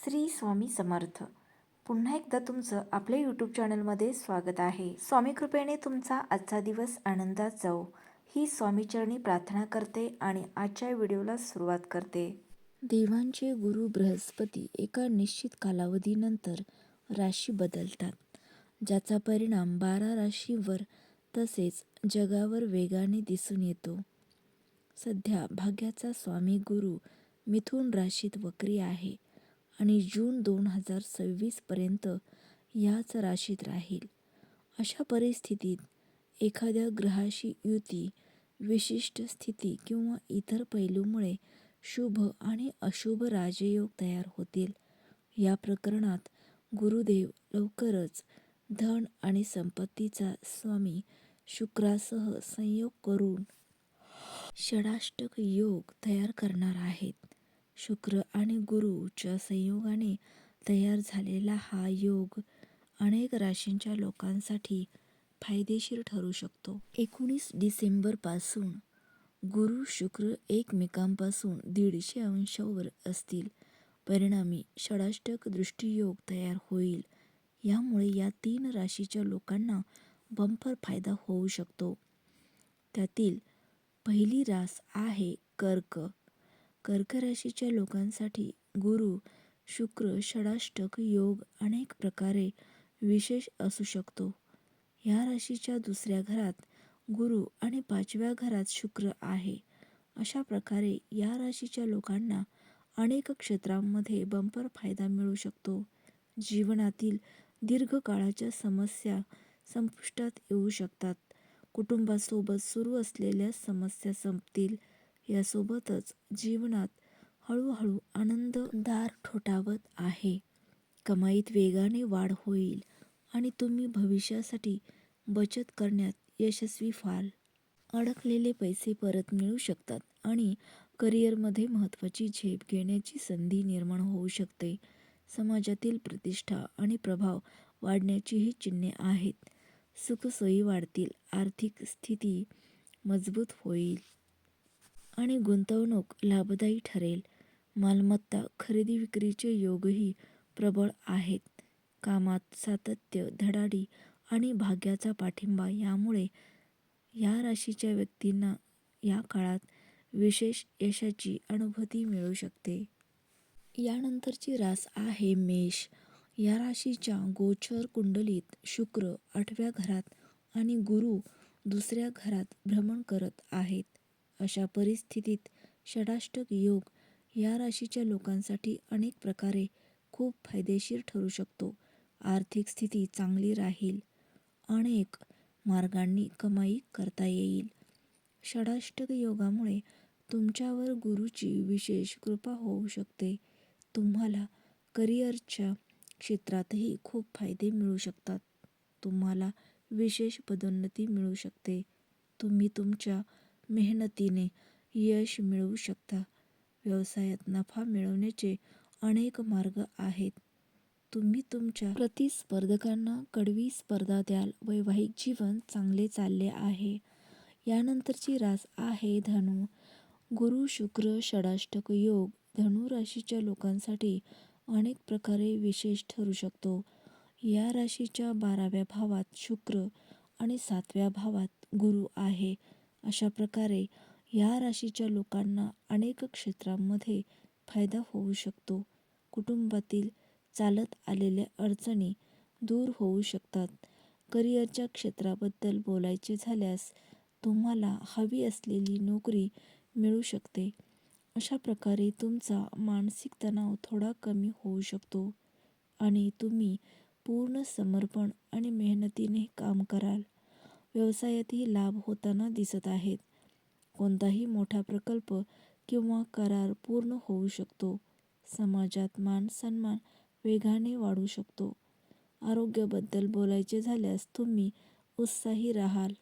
श्री स्वामी समर्थ. पुन्हा एकदा तुमचं आपल्या यूट्यूब चॅनलमध्ये स्वागत आहे. स्वामी कृपेने तुमचा आजचा दिवस आनंदात जाऊ ही स्वामीचरणी प्रार्थना करते आणि आजच्या व्हिडिओला सुरुवात करते. देवांचे गुरु बृहस्पती एका निश्चित कालावधीनंतर राशी बदलतात, ज्याचा परिणाम 12 राशींवर तसेच जगावर वेगाने दिसून येतो. सध्या भाग्याचा स्वामी गुरु मिथुन राशीत वक्री आहे आणि जून 2026 पर्यंत याच राशीत राहील. अशा परिस्थितीत एखाद्या ग्रहाशी युती, विशिष्ट स्थिती किंवा इतर पैलूमुळे शुभ आणि अशुभ राजयोग तयार होतील. या प्रकरणात गुरुदेव लवकरच धन आणि संपत्तीचा स्वामी शुक्रासह संयोग करून षडाष्टक योग तयार करणार आहेत. शुक्र आणि गुरुच्या संयोगाने तयार झालेला हा योग अनेक राशींच्या लोकांसाठी फायदेशीर ठरू शकतो. 19 डिसेंबरपासून गुरु शुक्र एकमेकांपासून 150 अंशांवर असतील. परिणामी षडाष्टक दृष्टियोग तयार होईल. यामुळे या 3 राशीच्या लोकांना बंपर फायदा होऊ शकतो. त्यातील पहिली रास आहे कर्क. कर्क राशीच्या लोकांसाठी गुरु शुक्र षडाष्टक योग अनेक प्रकारे विशेष असू शकतो. या राशीच्या दुसऱ्या घरात गुरु आणि 5व्या घरात शुक्र आहे. अशा प्रकारे या राशीच्या लोकांना अनेक क्षेत्रांमध्ये बंपर फायदा मिळू शकतो. जीवनातील दीर्घकाळाच्या समस्या संपुष्टात येऊ शकतात. कुटुंबासोबत सुरू असलेल्या समस्या संपतील. यासोबतच जीवनात हळूहळू आनंद दार ठोठावत आहे. कमाईत वेगाने वाढ होईल आणि तुम्ही भविष्यासाठी बचत करण्यात यशस्वी व्हाल. अडकलेले पैसे परत मिळू शकतात आणि करिअरमध्ये महत्त्वाची झेप घेण्याची संधी निर्माण होऊ शकते. समाजातील प्रतिष्ठा आणि प्रभाव वाढण्याचीही चिन्हे आहेत. सुखसोयी वाढतील, आर्थिक स्थिती मजबूत होईल आणि गुंतवणूक लाभदायी ठरेल. मालमत्ता खरेदी विक्रीचे योगही प्रबळ आहेत. कामात सातत्य, धडाडी आणि भाग्याचा पाठिंबा यामुळे या राशीच्या व्यक्तींना या काळात विशेष यशाची अनुभूती मिळू शकते. यानंतरची रास आहे मेष. या राशीच्या गोचर कुंडलीत शुक्र 8व्या घरात आणि गुरु दुसऱ्या घरात भ्रमण करत आहेत. अशा परिस्थितीत षडाष्टक योग या राशीच्या लोकांसाठी अनेक प्रकारे खूप फायदेशीर ठरू शकतो. आर्थिक स्थिती चांगली राहील. अनेक मार्गांनी कमाई करता येईल. षडाष्टक योगामुळे तुमच्यावर गुरुची विशेष कृपा होऊ शकते. तुम्हाला करिअरच्या क्षेत्रातही खूप फायदे मिळू शकतात. तुम्हाला विशेष पदोन्नती मिळू शकते. तुम्ही तुमच्या मेहनतीने यश मिळवू शकता. व्यवसायात नफा मिळवण्याचे अनेक मार्ग आहेत. तुम्ही तुमच्या प्रतिस्पर्धकांना कडवी स्पर्धा द्याल. वैवाहिक जीवन चांगले चालले आहे. यानंतरची रास आहे धनु. गुरु शुक्र षडाष्टक योग धनु राशीच्या लोकांसाठी अनेक प्रकारे विशेष ठरू शकतो. या राशीच्या 12व्या भावात शुक्र आणि 7व्या भावात गुरु आहे. अशा प्रकारे या राशीच्या लोकांना अनेक क्षेत्रांमध्ये फायदा होऊ शकतो. कुटुंबातील चालत आलेल्या अडचणी दूर होऊ शकतात. करिअरच्या क्षेत्राबद्दल बोलायचे झाल्यास तुम्हाला हवी असलेली नोकरी मिळू शकते. अशा प्रकारे तुमचा मानसिक तणाव थोडा कमी होऊ शकतो आणि तुम्ही पूर्ण समर्पण आणि मेहनतीने काम कराल. व्यवसायातही लाभ होताना दिसत आहेत. कोणताही मोठा प्रकल्प किंवा करार पूर्ण होऊ शकतो. समाजात मान सन्मान वेगाने वाढू शकतो. आरोग्याबद्दल बोलायचे झाल्यास तुम्ही उत्साही राहाल.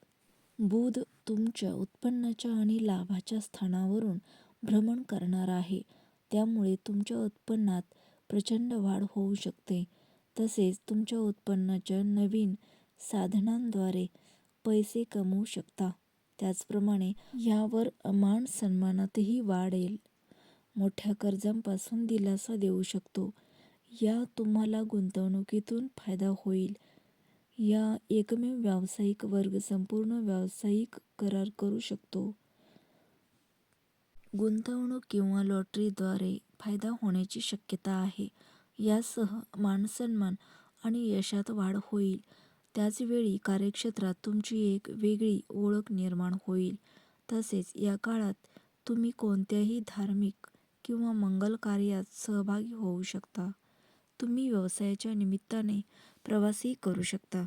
बुध तुमच्या उत्पन्नाच्या आणि लाभाच्या स्थानावरून भ्रमण करणार आहे. त्यामुळे तुमच्या उत्पन्नात प्रचंड वाढ होऊ शकते. तसेच तुमच्या उत्पन्नाच्या नवीन साधनांद्वारे पैसे कमवू शकता. त्याचप्रमाणे यावर मान सन्मानातही वाढेल. मोठ्या कर्जांपासून दिलासा देऊ शकतो. या तुम्हाला गुंतवणुकीतून फायदा होईल. या एकमेव व्यावसायिक वर्ग संपूर्ण व्यावसायिक करार करू शकतो. गुंतवणूक किंवा लॉटरीद्वारे फायदा होण्याची शक्यता आहे. यासह मानसन्मान आणि यशात वाढ होईल. त्याचवेळी कार्यक्षेत्रात तुमची एक वेगळी ओळख निर्माण होईल. तसेच या काळात तुम्ही कोणत्याही धार्मिक किंवा मंगल कार्यात सहभागी होऊ शकता. तुम्ही व्यवसायाच्या निमित्ताने प्रवासही करू शकता.